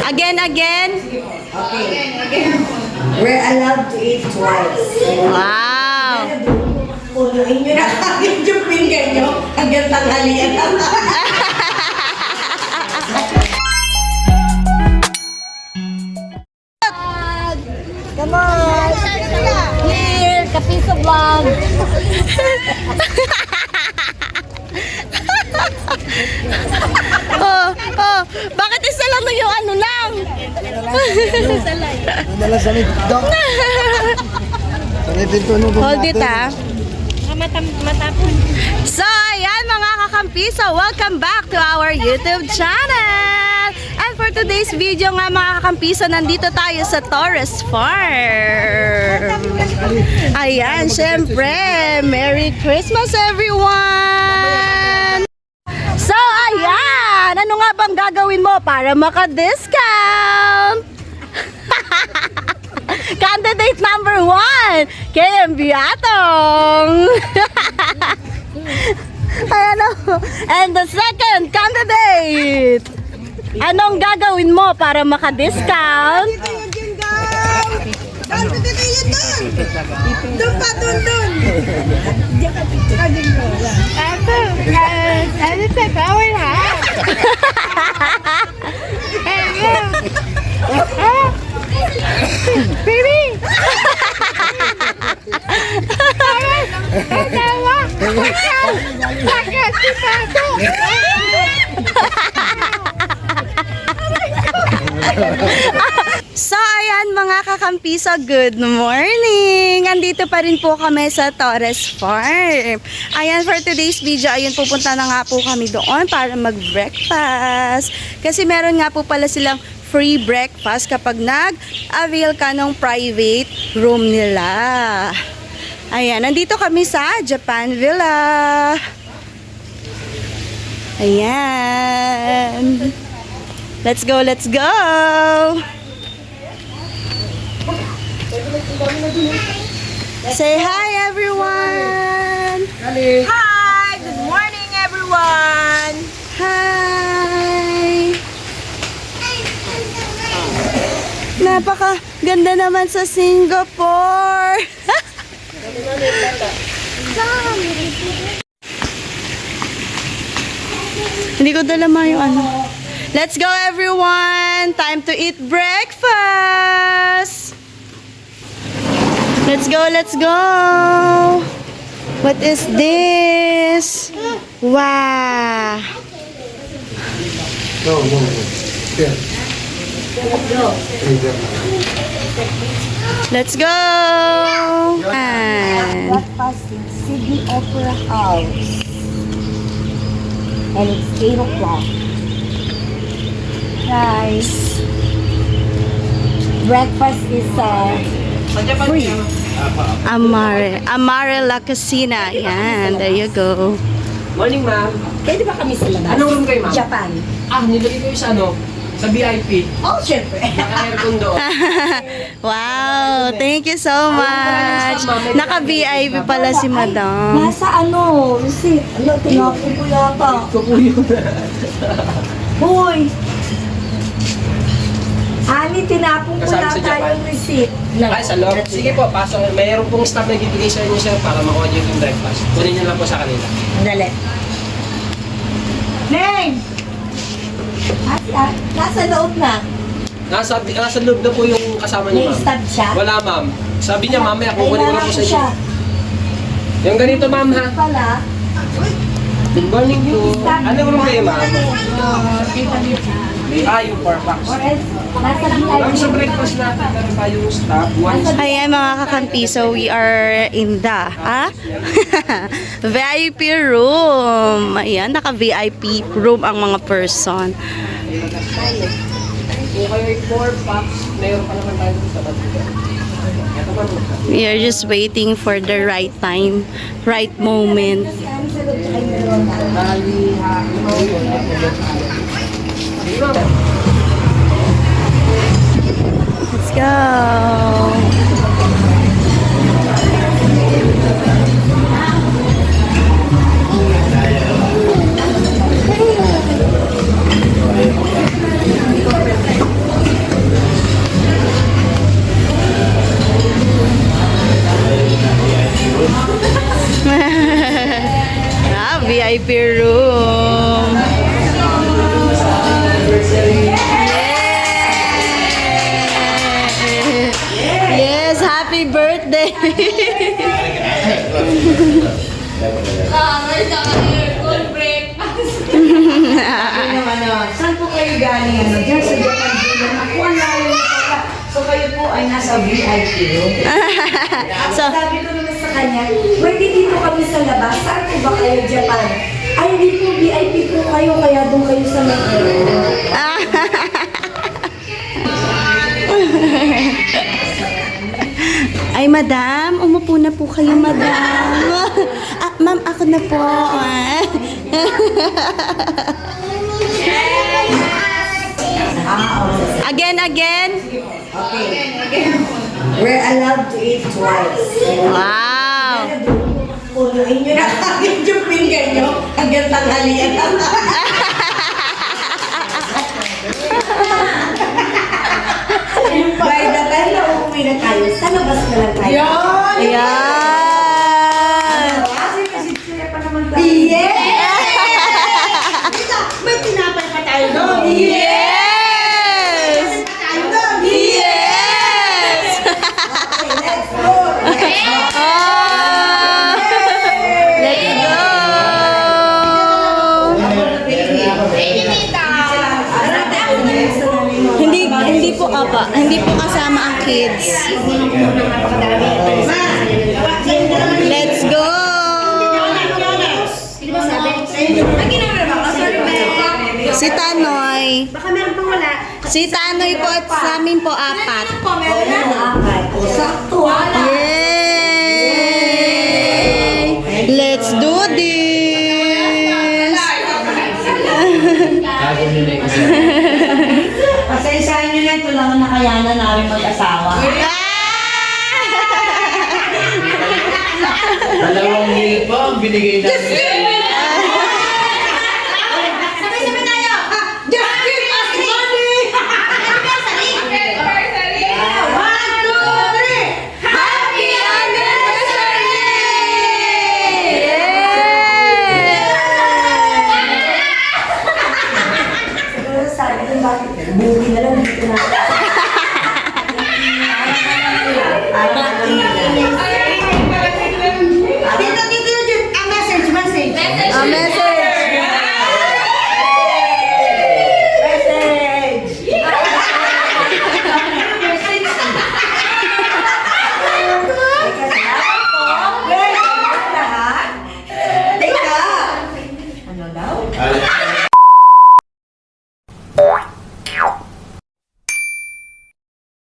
Again. Okay. We're allowed to eat twice. Wow. Punuin nyo na kagad yung finger nyo hanggang tanghalian. Come on! Here, Kapiso Vlog! Bakit isa lang yung ano lang? Dala sa nito. Hold it ah. Matapon. So, ayan mga kakampiso, welcome back to our YouTube channel! And for today's video nga mga kakampiso, nandito tayo sa Torres Farm. Ayan, syempre, Merry Christmas everyone! So, ayan, ano nga bang gagawin mo para maka-discount? Candidate number 1, KM Biatong. Ayan o. And the second candidate, anong gagawin mo para maka-discount? Doon pa, doon. Ano sa power ha? Baby! So ayan mga kakampiso, good morning! Andito pa rin po kami sa Torres Farm. Ayan, for today's video, ayun, pupunta na nga po kami doon para mag-breakfast. Kasi meron nga po pala silang free breakfast kapag nag-avail ka ng private room nila. Ayan, nandito kami sa Japan Villa. Ayan. Let's go, let's go! Say hi everyone! Hi! Good morning, everyone! Hi! Napaka ganda naman sa Singapore! Hindi ko dala yung ano. Let's go everyone! Time to eat breakfast! Let's go, let's go! What is this? Wow! No. Here. Let's go! And Breakfast in Sydney Opera House. And it's 8 o'clock. Guys, breakfast is free. Amare La Casina. Yan, there you go. Morning, ma'am. Pwede ba kami sa labas? Anong room kayo, ma'am? Japan. Nilagay ko yung sa sa VIP. Oh, syempre. Naka-aircon doon. Wow, thank you so much. Naka-VIP pala si Madam. Nasa ano, receipt. Ano, tinapon ko yata. Hoy! Ani, tinapon ko Kasama sa yata Japan. yung receipt. Ay, sa loob. Sige po, pasok. Mayroon pong staff na bibigay sa inyo, sir, para makuha niyo yung breakfast. Kunin niyo lang po sa kanila. Dali. Neng! Nasa loob na. Nasa loob na po yung kasama niyo, May ma'am. stab siya. Wala, ma'am. Sabi niya, mamaya, kukunin ko lang po sa inyo. siya. Yung ganito, ma'am, ha? Pala, Good morning po. Anong room kayo, ma'am? Yung 4 packs. or else, nasa Ma'am, sa VIP. breakfast natin, meron tayong staff. One Ayan mga kakampiso, we are in the VIP room. Ayan, naka-VIP room ang mga person. Kung kayo ay 4 packs, meron pa naman tayo sa bato. Ito ba po? We are just waiting for the right time, right moment. Let's go! Happy birthday! Saan po kayo galing? Diyan sa Japan din. Ako ang layo na pala. So kayo po ay nasa VIP room. So, Sabi ko naman sa kanya, pwede dito kami sa labas. Saan po ba kayo, Japan? Ay, hindi po, VIP po kayo, kaya doon kayo sa metro. ay, madam, umupo na po kayo, madam. Ma'am, ako na po. Again. Okay. We're allowed to eat twice. Wow. Punuin nyo na kagad yung pinggan nyo hanggang tanghalian. By the time na uuwi na tayo, sa labas na lang tayo. Yun! Ayan. Kasi sila pa naman tayo. Yes! May tinapay pa tayo doon. Yes! Tayo doon. Yes! Okay, let's go. Ah! Let's go! Hindi po apa, hindi po kasama ang kids. Let's go! Si Tanoy. Baka meron pang wala. Si Tanoy po at sa amin po apat. Meron na. Sakto ah. Yay! Let's do this! Pasensyahan nyo na, ito lang ang nakayanan namin mag-asawa. Dalawang meal pa ang binigay namin. Sabay-sabay tayo. Just give us money. One, two, three. Happy anniversary! Siguro sabi ko, bakit bugi na lang dito na.